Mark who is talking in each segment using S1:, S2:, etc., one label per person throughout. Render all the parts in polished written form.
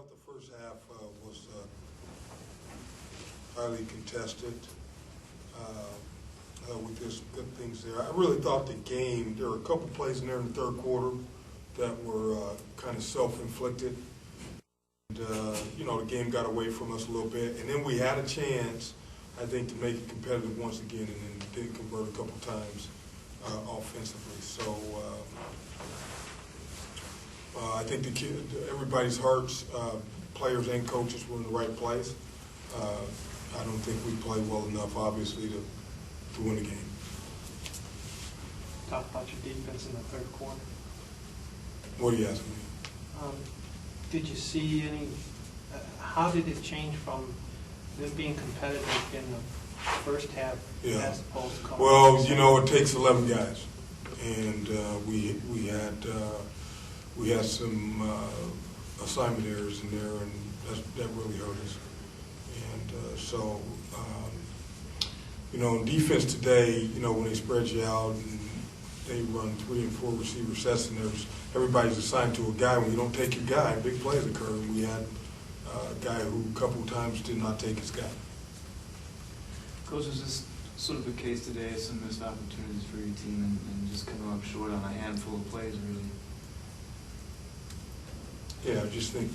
S1: thought the first half was highly contested. With just good things there. I really thought the game, there were a couple plays in there in the third quarter that were kind of self-inflicted. And, the game got away from us a little bit. And then we had a chance, I think, to make it competitive once again, and then didn't convert a couple times offensively. So I think everybody's hearts, players and coaches, were in the right place. I don't think we played well enough, obviously, to win the game.
S2: Talk about your defense in the third quarter.
S1: What are you asking me?
S2: Did you see any, how did it change from them being competitive in the first half as opposed to coming?
S1: Well, it takes 11 guys. And we had some assignment errors in there, and that really hurt us. And in defense today, when they spread you out and they run 3 and 4 receiver sets, and everybody's assigned to a guy. When you don't take your guy, big plays occur. And we had a guy who a couple of times did not take his guy.
S3: Coach, is this sort of the case today, some missed opportunities for your team and just coming up short on a handful of plays, really?
S1: Yeah, I just think,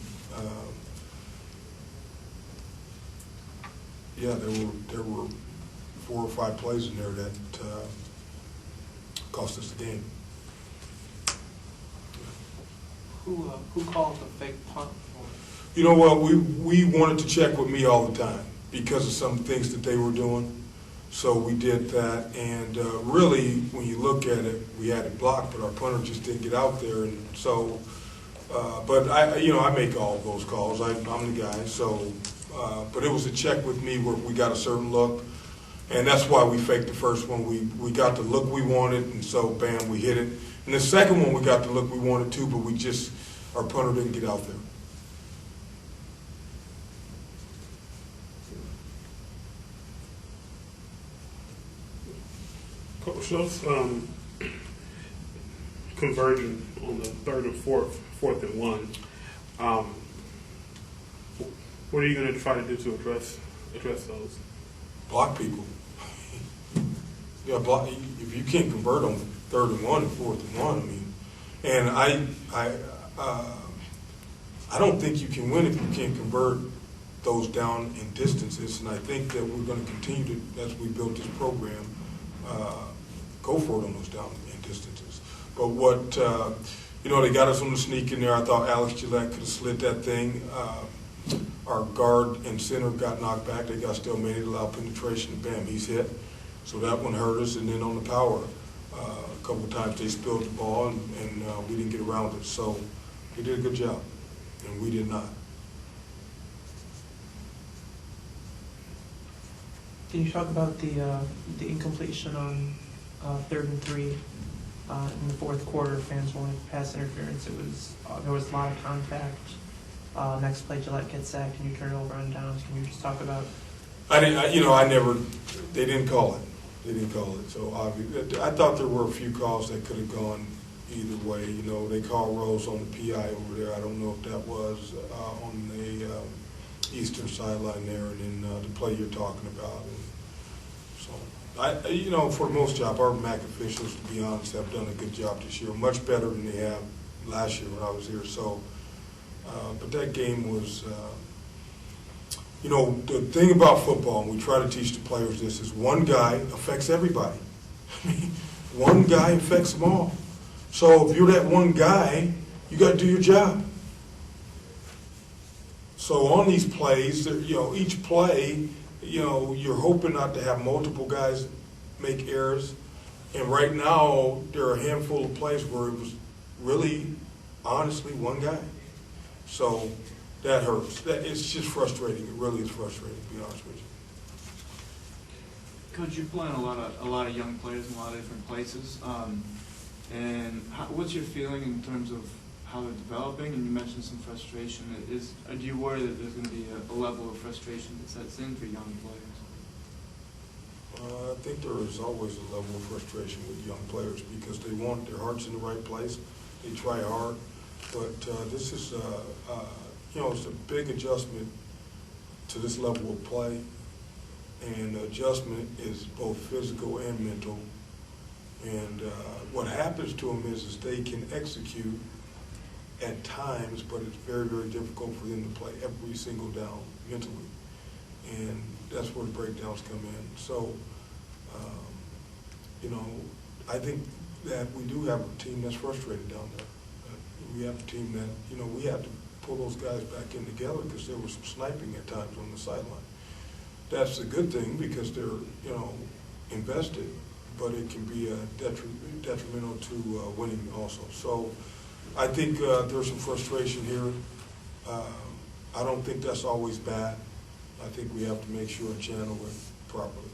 S1: there were 4 or 5 plays in there that cost us the game.
S2: Who called the fake punt?
S1: You know what? We wanted to check with me all the time because of some things that they were doing. So we did that, and really, when you look at it, we had it blocked, but our punter just didn't get out there, and so. But I make all of those calls. I'm the guy. So, but it was a check with me where we got a certain look, and that's why we faked the first one. We got the look we wanted, and so bam, we hit it. And the second one, we got the look we wanted too, but our punter didn't get out there.
S4: Coach, those conversion on the 3rd and 4th and 1. What are you going to try to do to address those?
S1: Block people. Yeah, block. If you can't convert on 3rd and 1 and 4th and 1, and I don't think you can win if you can't convert those down in distances. And I think that we're going to continue to, as we build this program, go for it on those down in distances. But what, they got us on the sneak in there. I thought Alex Gillette could have slid that thing. Our guard and center got knocked back. They got still made it, allowed penetration. Bam, he's hit. So that one hurt us. And then on the power, a couple of times they spilled the ball, and we didn't get around it. So they did a good job, and we did not.
S5: Can you talk about the incompletion on 3rd and 3 in the 4th quarter? Fans wanted pass interference. There was a lot of contact. Next play, Gillette gets sacked, and you turn it over on downs. Can you just talk about?
S1: They didn't call it. They didn't call it. So obviously, I thought there were a few calls that could have gone either way. They called Rose on the PI over there. I don't know if that was on the eastern sideline there, and then the play you're talking about. And so, for the most job, our MAC officials, to be honest, have done a good job this year, much better than they have last year when I was here. So, but that game was, the thing about football, and we try to teach the players this, is one guy affects everybody. One guy affects them all. So if you're that one guy, you got to do your job. So on these plays, each play, you're hoping not to have multiple guys make errors. And right now, there are a handful of plays where it was really, honestly, one guy. So that hurts. It's just frustrating. It really is frustrating, to be honest with you.
S3: Coach, you're playing a lot of young players in a lot of different places. What's your feeling in terms of how they're developing? And you mentioned some frustration. Do you worry that there's going to be a level of frustration that sets in for young players?
S1: I think there is always a level of frustration with young players because they want their hearts in the right place. They try hard, but this is it's a big adjustment to this level of play. And the adjustment is both physical and mental. And what happens to them is they can execute at times, but it's very, very difficult for them to play every single down mentally. And that's where the breakdowns come in. So, I think that we do have a team that's frustrated down there. We have a team that, we have to pull those guys back in together because there was some sniping at times on the sideline. That's a good thing because they're, invested, but it can be detrimental to winning also. So I think there's some frustration here. I don't think that's always bad. I think we have to make sure and channel it properly.